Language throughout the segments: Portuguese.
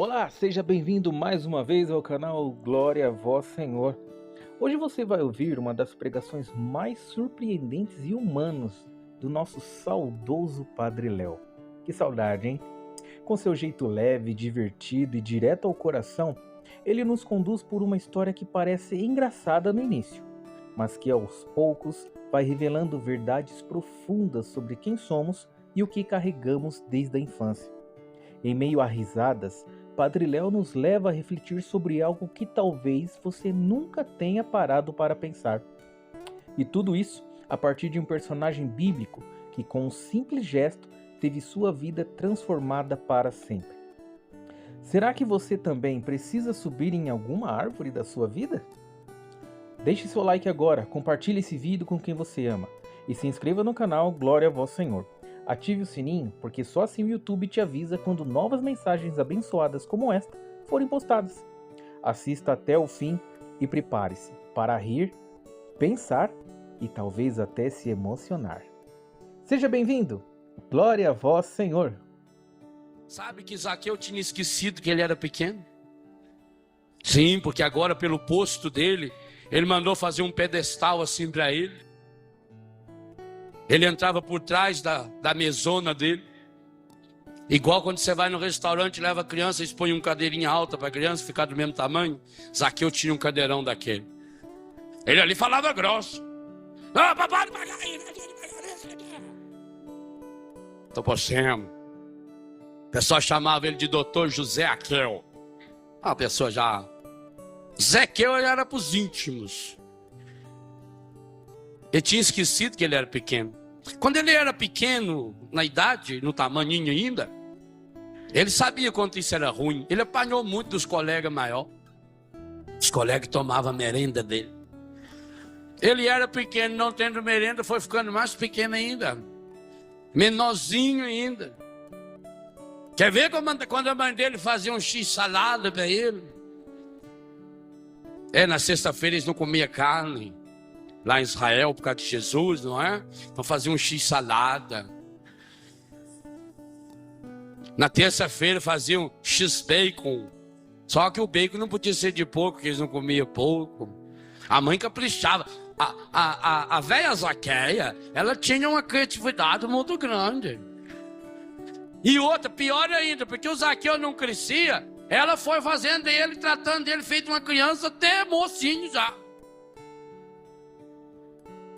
Olá, seja bem-vindo mais uma vez ao canal Glória a Vós Senhor. Hoje você vai ouvir uma das pregações mais surpreendentes e humanas do nosso saudoso Padre Léo. Que saudade, hein? Com seu jeito leve, divertido e direto ao coração, ele nos conduz por uma história que parece engraçada no início, mas que aos poucos vai revelando verdades profundas sobre quem somos e o que carregamos desde a infância. Em meio a risadas, Padre Léo nos leva a refletir sobre algo que talvez você nunca tenha parado para pensar. E tudo isso a partir de um personagem bíblico que, com um simples gesto, teve sua vida transformada para sempre. Será que você também precisa subir em alguma árvore da sua vida? Deixe seu like agora, compartilhe esse vídeo com quem você ama e se inscreva no canal Glória a Vós Senhor. Ative o sininho, porque só assim o YouTube te avisa quando novas mensagens abençoadas como esta forem postadas. Assista até o fim e prepare-se para rir, pensar e talvez até se emocionar. Seja bem-vindo! Glória a Vós Senhor! Sabe que Zaqueu tinha esquecido que ele era pequeno? Sim, porque agora pelo posto dele, ele mandou fazer um pedestal assim para ele. Ele entrava por trás da mesona dele. Igual quando você vai no restaurante e leva a criança, eles põem uma cadeirinha alta para a criança ficar do mesmo tamanho. Zaqueu tinha um cadeirão daquele. Ele ali falava grosso. Ah, papai, não paga aí, tô possuindo. O pessoal chamava ele de Dr. José Aquel. A pessoa já... Zequeu era para os íntimos. Ele tinha esquecido que ele era pequeno. Quando ele era pequeno, na idade, no tamaninho ainda, ele sabia quanto isso era ruim. Ele apanhou muito dos colegas maiores. Os colegas tomavam a merenda dele. Ele era pequeno, não tendo merenda, foi ficando mais pequeno ainda. Menorzinho ainda. Quer ver quando a mãe dele fazia um x-salada para ele? Na sexta-feira eles não comiam carne. Lá em Israel, por causa de Jesus, não é? Então fazia um x-salada. Na terça-feira faziam x-bacon. Só que o bacon não podia ser de porco, porque eles não comiam porco. A mãe caprichava. A velha Zaqueia, ela tinha uma criatividade muito grande. E outra, pior ainda, porque o Zaqueu não crescia, ela foi fazendo ele, tratando ele, feito uma criança, até mocinho já.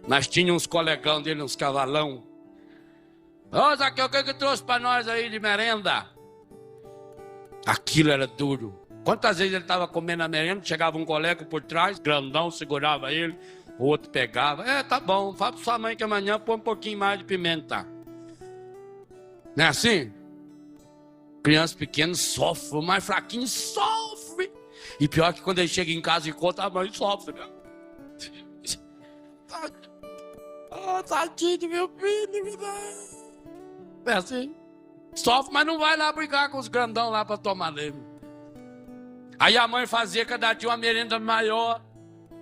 Mas tinha uns colegão dele, uns cavalão. Ô Zaqueu, o que trouxe para nós aí de merenda? Aquilo era duro. Quantas vezes ele estava comendo a merenda, chegava um colega por trás, grandão, segurava ele, o outro pegava. Tá bom, fala para sua mãe que amanhã põe um pouquinho mais de pimenta. Não é assim? Criança pequena sofre, o mais fraquinho sofre. E pior que quando ele chega em casa e conta, a mãe sofre, né? Tadinho do meu filho, é assim. Sofre, mas não vai lá brigar com os grandão lá para tomar dele. Aí a mãe fazia cada dia uma merenda maior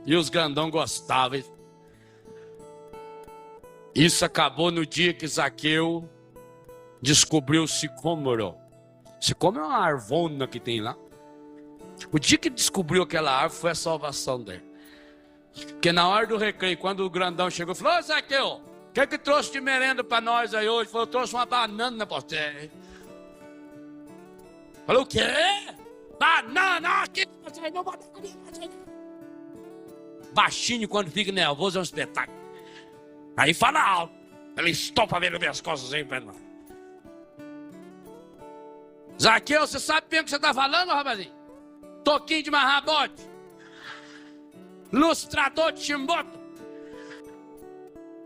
e os grandão gostavam. Isso acabou no dia que Zaqueu descobriu o sicômoro. Sicômoro é uma arvona que tem lá. O dia que descobriu aquela árvore foi a salvação dele. Porque na hora do recreio, quando o grandão chegou, falou: ô Zaqueu, o que trouxe de merenda para nós aí hoje? Falou: trouxe uma banana para você. Falou: o quê? Banana aqui, não vou dar comida. Baixinho, quando fica nervoso, é um espetáculo. Aí fala alto. Ele estopa vendo minhas costas aí para nós. Zaqueu, você sabe bem o que você está falando, rapazinho? Toquinho de marrabote. Lustrador de chimboto.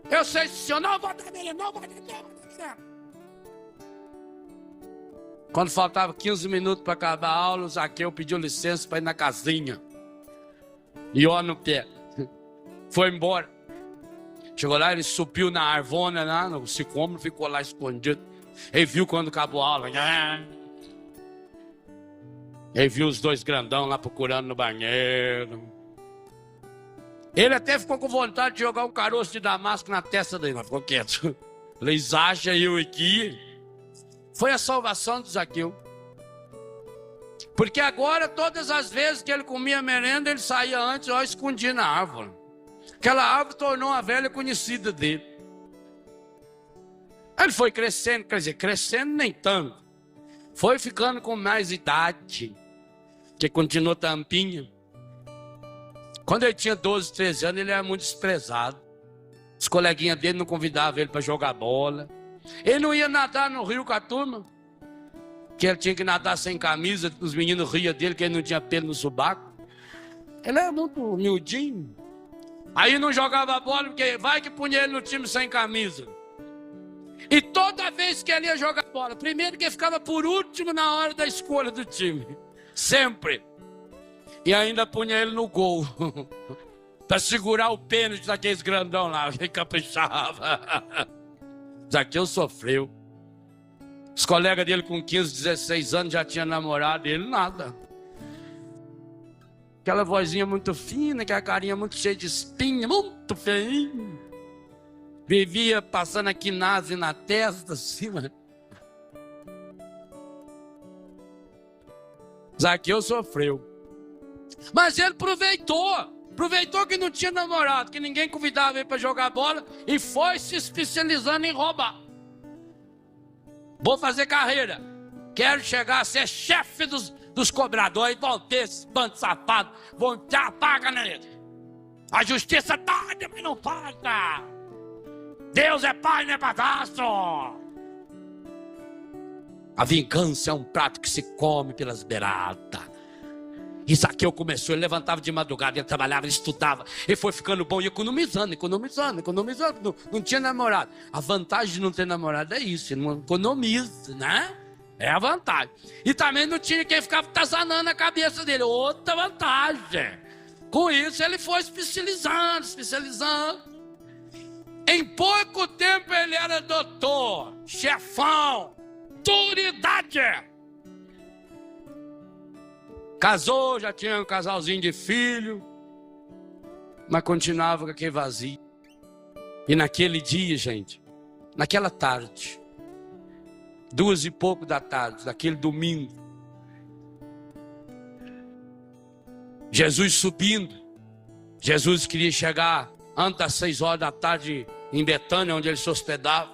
Eu sei se o senhor não vou dar nele, não vou dar nele. Quando faltava 15 minutos para acabar a aula, o Zaqueu pediu licença para ir na casinha. E ó no pé. Foi embora. Chegou lá, ele subiu na arvona, lá, no sicômoro, ficou lá escondido. Ele viu quando acabou a aula. Ele viu os dois grandão lá procurando no banheiro. Ele até ficou com vontade de jogar um caroço de damasco na testa dele, mas ficou quieto. Eles acham eu aqui. Foi a salvação de Zaqueu. Porque agora, todas as vezes que ele comia merenda, ele saía antes, ó, escondia na árvore. Aquela árvore tornou uma velha conhecida dele. Ele foi crescendo, quer dizer, crescendo nem tanto. Foi ficando com mais idade, que continuou tampinha. Quando ele tinha 12, 13 anos, ele era muito desprezado. Os coleguinhas dele não convidavam ele para jogar bola. Ele não ia nadar no rio com a turma, que ele tinha que nadar sem camisa. Os meninos riam dele, que ele não tinha pelo no sobaco. Ele era muito humildinho. Aí não jogava bola, porque vai que punha ele no time sem camisa. E toda vez que ele ia jogar bola, primeiro que ele ficava por último na hora da escolha do time. Sempre. E ainda punha ele no gol. Para segurar o pênalti daqueles grandão lá, que caprichava. Zaqueu sofreu. Os colegas dele com 15, 16 anos já tinham namorado, ele nada. Aquela vozinha muito fina, aquela carinha muito cheia de espinha, muito feinho. Vivia passando a quinase na testa, assim, mano. Zaqueu sofreu. Mas ele aproveitou que não tinha namorado, que ninguém convidava ele para jogar bola, e foi se especializando em roubar. Vou fazer carreira. Quero chegar a ser chefe dos cobradores. Vão ter esse bando safado. Vão te apagar nele. A justiça tarde, mas não falta. Deus é pai, não é padrasto. A vingança é um prato que se come pelas beiradas. E Zaqueu começou, ele levantava de madrugada, ele trabalhava, ele estudava, ele foi ficando bom e economizando. Não tinha namorado. A vantagem de não ter namorado é isso, ele não economiza, né? É a vantagem. E também não tinha quem ficava tazanando a cabeça dele, outra vantagem. Com isso ele foi especializando. Em pouco tempo ele era doutor, chefão, autoridade. Casou, já tinha um casalzinho de filho, mas continuava com aquele vazio. E naquele dia, gente, naquela tarde, 2 e pouco da tarde, daquele domingo, Jesus subindo, Jesus queria chegar antes das 6 horas da tarde em Betânia, onde ele se hospedava.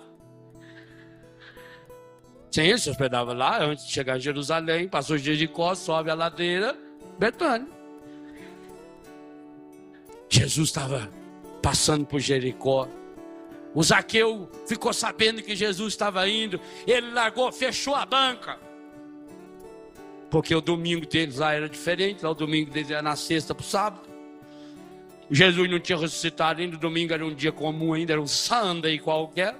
Sim, ele se hospedava lá, antes de chegar em Jerusalém, passou os dias de Jericó, sobe a ladeira, Betânia. Jesus estava passando por Jericó. O Zaqueu ficou sabendo que Jesus estava indo, ele largou, fechou a banca. Porque o domingo deles lá era diferente, lá o domingo deles era na sexta para o sábado. Jesus não tinha ressuscitado ainda, o domingo era um dia comum ainda, era um Sunday qualquer.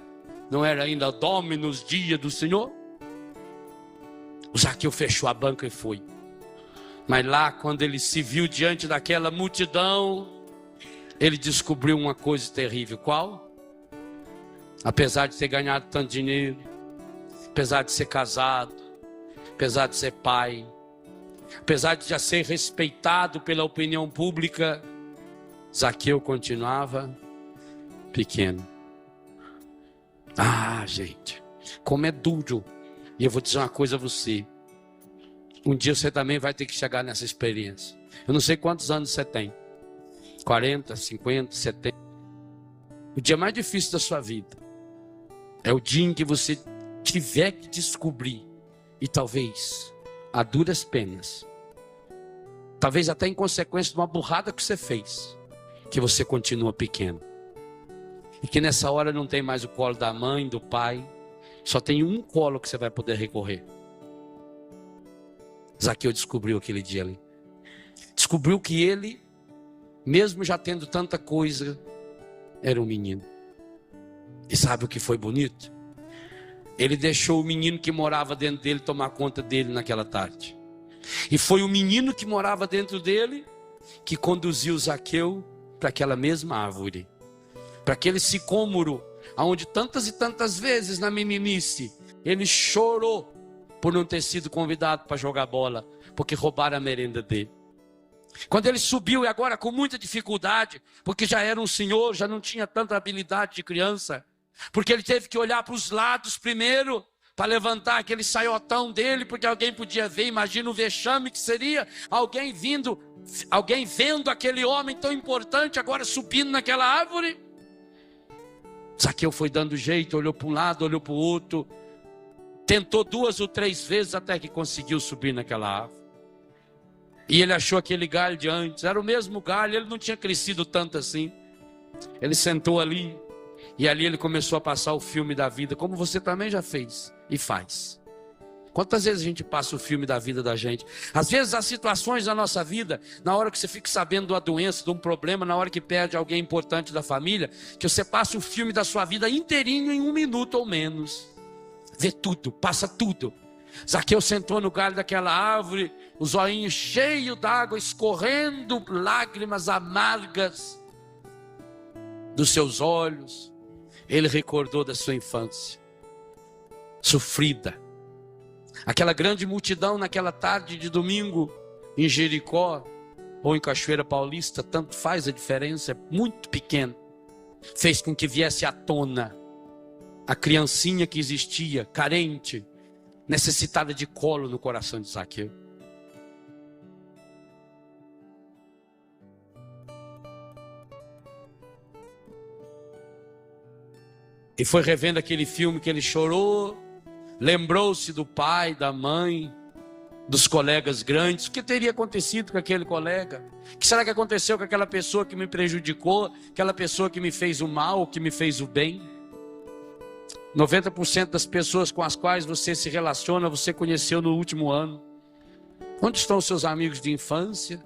Não era ainda Dominus, dia do Senhor. O Zaqueu fechou a banca e foi. Mas lá, quando ele se viu diante daquela multidão, ele descobriu uma coisa terrível. Qual? Apesar de ter ganhado tanto dinheiro, apesar de ser casado, apesar de ser pai, apesar de já ser respeitado pela opinião pública, Zaqueu continuava pequeno. Ah, gente, como é duro. E eu vou dizer uma coisa a você. Um dia você também vai ter que chegar nessa experiência. Eu não sei quantos anos você tem. 40, 50, 70. O dia mais difícil da sua vida é o dia em que você tiver que descobrir. E talvez, a duras penas, talvez até em consequência de uma burrada que você fez, que você continua pequeno. E que nessa hora não tem mais o colo da mãe, do pai. Só tem um colo que você vai poder recorrer. Zaqueu descobriu aquele dia ali. Descobriu que ele, mesmo já tendo tanta coisa, era um menino. E sabe o que foi bonito? Ele deixou o menino que morava dentro dele tomar conta dele naquela tarde. E foi o menino que morava dentro dele que conduziu Zaqueu para aquela mesma árvore. Para aquele sicômoro, onde tantas e tantas vezes na meninice ele chorou por não ter sido convidado para jogar bola, porque roubaram a merenda dele. Quando ele subiu, e agora com muita dificuldade, porque já era um senhor, já não tinha tanta habilidade de criança, porque ele teve que olhar para os lados primeiro, para levantar aquele saiotão dele, porque alguém podia ver. Imagina o vexame que seria alguém vendo aquele homem tão importante agora subindo naquela árvore. Zaqueu foi dando jeito, olhou para um lado, olhou para o outro, tentou 2 ou 3 vezes até que conseguiu subir naquela árvore. E ele achou aquele galho de antes, era o mesmo galho, ele não tinha crescido tanto assim. Ele sentou ali, e ali ele começou a passar o filme da vida, como você também já fez e faz. Quantas vezes a gente passa o filme da vida da gente? Às vezes há situações na nossa vida, na hora que você fica sabendo de uma doença, de um problema, na hora que perde alguém importante da família, que você passa o filme da sua vida inteirinho em 1 minuto ou menos. Vê tudo, passa tudo. Zaqueu sentou no galho daquela árvore, os olhinhos cheios d'água, escorrendo lágrimas amargas dos seus olhos. Ele recordou da sua infância sofrida. Aquela grande multidão naquela tarde de domingo em Jericó ou em Cachoeira Paulista, tanto faz a diferença, é muito pequena. Fez com que viesse à tona a criancinha que existia, carente, necessitada de colo no coração de Zaqueu. E foi revendo aquele filme que ele chorou, lembrou-se do pai, da mãe, dos colegas grandes. O que teria acontecido com aquele colega? O que será que aconteceu com aquela pessoa que me prejudicou, aquela pessoa que me fez o mal, que me fez o bem? 90% das pessoas com as quais você se relaciona, você conheceu no último ano. Onde estão os seus amigos de infância?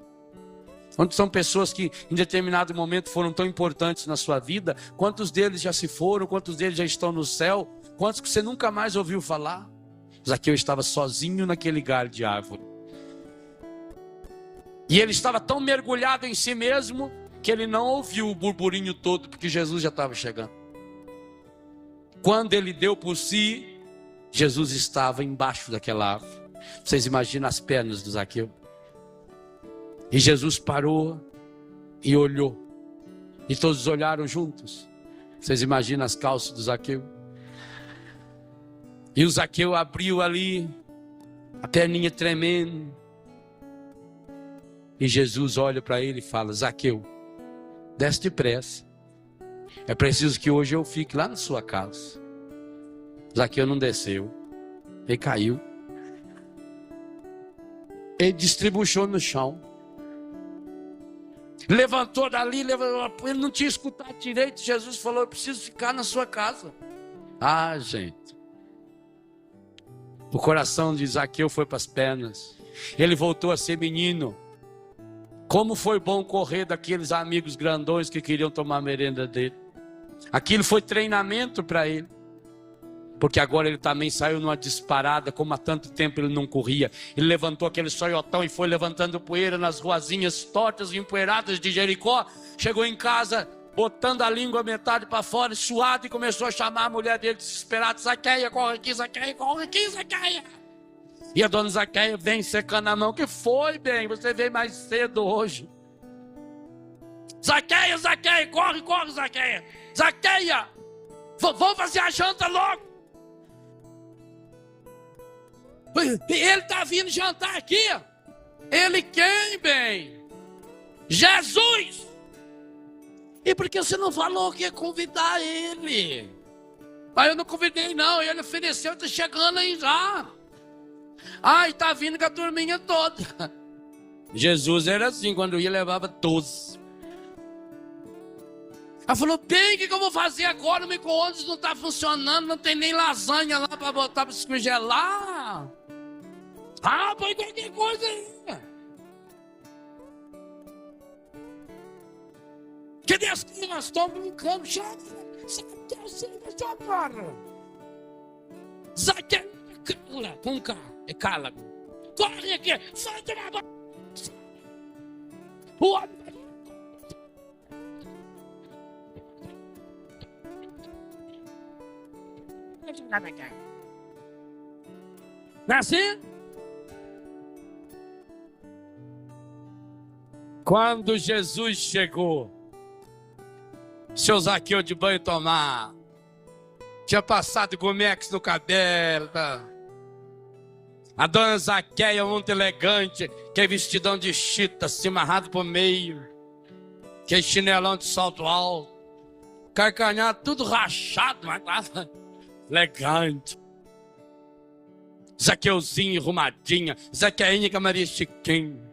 Onde estão pessoas que em determinado momento foram tão importantes na sua vida? Quantos deles já se foram? Quantos deles já estão no céu? Quantos que você nunca mais ouviu falar? Zaqueu estava sozinho naquele galho de árvore. E ele estava tão mergulhado em si mesmo que ele não ouviu o burburinho todo, porque Jesus já estava chegando. Quando ele deu por si, Jesus estava embaixo daquela árvore. Vocês imaginam as pernas do Zaqueu? E Jesus parou e olhou. E todos olharam juntos. Vocês imaginam as calças do Zaqueu? E o Zaqueu abriu ali, a perninha tremendo. E Jesus olha para ele e fala: Zaqueu, desce depressa. É preciso que hoje eu fique lá na sua casa. Zaqueu não desceu. Ele caiu. Ele distribuiu no chão. Levantou dali, ele não tinha escutado direito. Jesus falou: eu preciso ficar na sua casa. Ah, gente. O coração de Zaqueu foi para as pernas. Ele voltou a ser menino. Como foi bom correr daqueles amigos grandões que queriam tomar a merenda dele. Aquilo foi treinamento para ele. Porque agora ele também saiu numa disparada, como há tanto tempo ele não corria. Ele levantou aquele sonhotão e foi levantando poeira nas ruazinhas tortas e empoeiradas de Jericó. Chegou em casa, botando a língua metade para fora, suado, e começou a chamar a mulher dele desesperada: Zaqueia, corre aqui, Zaqueia, corre aqui, Zaqueia. E a dona Zaqueia vem secando a mão: que foi, bem? Você veio mais cedo hoje. Zaqueia, Zaqueia, corre, corre, Zaqueia. Zaqueia, vamos fazer a janta logo. Ele está vindo jantar aqui. Ele quem, bem? Jesus. E por que você não falou que ia convidar ele? Mas eu não convidei não, ele ofereceu, está chegando aí já. Ai, está vindo com a turminha toda. Jesus era assim, quando ia levava 12. Ela falou: bem, o que eu vou fazer agora? O micro-ondas não está funcionando, não tem nem lasanha lá para botar para descongelar. Ah, põe qualquer coisa aí. Cadê as crianças? Estão brincando. Zaqueia, cala, com K, é cala. Corre aqui, sai de lá. O homem. Não é assim? Quando Jesus chegou, seu Zaqueu de banho tomar, Tinha passado Gomex no cabelo. Tá? A dona Zaqueia, muito elegante, que é vestidão de chita, assim, amarrado por meio. Que é chinelão de salto alto. Carcanhado, tudo rachado, mas tava elegante. Zaqueuzinho, arrumadinha. Zaqueinha com a Maria Chiquinha.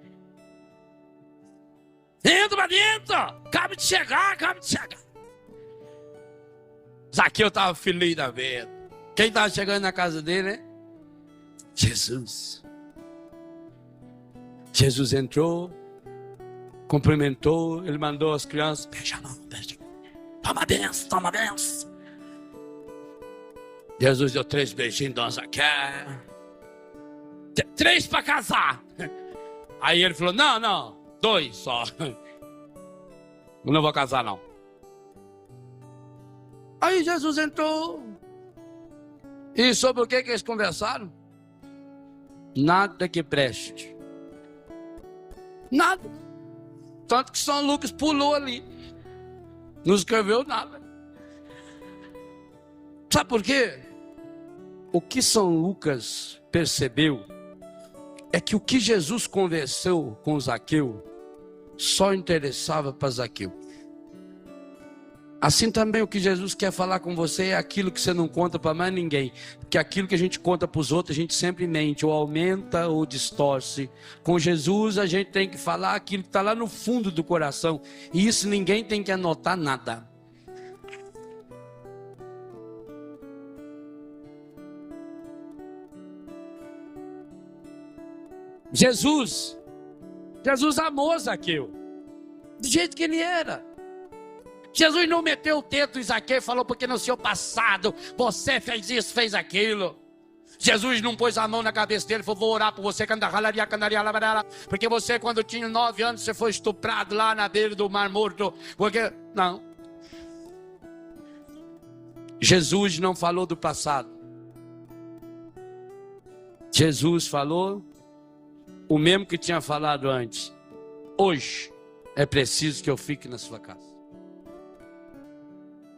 Entra pra dentro! Acaba de chegar, acaba de chegar. Zaqueu tava feliz da vida. Quem tava chegando na casa dele, né? Jesus. Jesus entrou, cumprimentou, ele mandou as crianças, beija a mão, beija. Toma benção, toma benção. Jesus deu 3 beijinhos, dona Zaqueu. 3 para casar. Aí ele falou, não, 2 só. Eu não vou casar, não. Aí Jesus entrou. E sobre o que eles conversaram? Nada que preste. Nada. Tanto que São Lucas pulou ali. Não escreveu nada. Sabe por quê? O que São Lucas percebeu é que o que Jesus conversou com Zaqueu só interessava para Zaqueu. Assim também o que Jesus quer falar com você é aquilo que você não conta para mais ninguém. Porque aquilo que a gente conta para os outros, a gente sempre mente, ou aumenta ou distorce. Com Jesus a gente tem que falar aquilo que está lá no fundo do coração. E isso ninguém tem que anotar nada. Jesus amou Zaqueu, do jeito que ele era. Jesus não meteu o dedo em Zaqueu e falou, porque no seu passado você fez isso, fez aquilo. Jesus não pôs a mão na cabeça dele e falou, vou orar por você, porque você quando tinha 9 anos, você foi estuprado lá na beira do Mar Morto. Porque... Não. Jesus não falou do passado. Jesus falou o mesmo que tinha falado antes. Hoje é preciso que eu fique na sua casa.